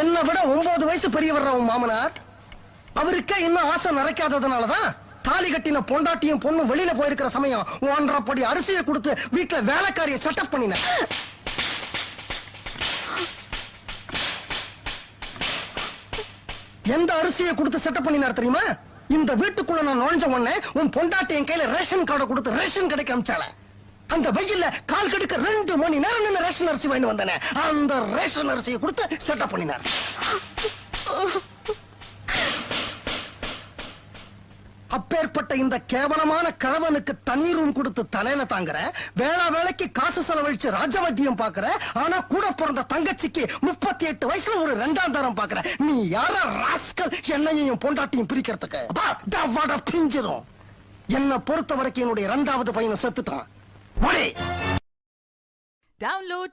என்ன விட 9 வயசு பெரியவர் உன் மாமனார். அவருக்கே இன்னும் ஆசை நிறைக்காததுனாலதான் தாலி கட்டின பொண்டாட்டியும் பொண்ணும் வெளியில போயிருக்கிற சமயம் 1.5 படி அரிசியை கொடுத்து வீட்டுல வேலைக்காரிய செட்டப் பண்ணின. எந்த அரிசியை கொடுத்து செட்டப் பண்ணினார் தெரியுமா? இந்த வீட்டுக்குள்ள நான் நுழைஞ்ச உடனே உன் பொண்டாட்டி என் கையில ரேஷன் கார்டை கொடுத்து ரேஷன் கடைக்கு அமிச்சால. அந்த வெயில்ல கால் கடுக்க 2 மணி நேரம் நின்று ரேஷன் அரிசி வாங்கி வந்தேன். அந்த ரேஷன் அரிசியை கொடுத்து செட்டப் பண்ணினார். அப்பேற்பட்ட இந்த கேவலமான கிழவனுக்கு தனி ரூம் கொடுத்து தலையில தாங்குற, வேளா வேலைக்கு காசு செலவழிச்சு ராஜவத்தியம் பாக்குற, ஆனா கூட பிறந்த தங்கச்சிக்கு 38 வயசுல ஒரு 2ஆம் தரம் பாக்குற. நீ யார ராஸ்கல் என்னையும் பொண்டாட்டியும் பிரிக்கிறதுக்கு? பிஞ்சிரும். என்ன பொறுத்த வரைக்கும் என்னுடைய 2வது பையனை செத்துட்டான். Download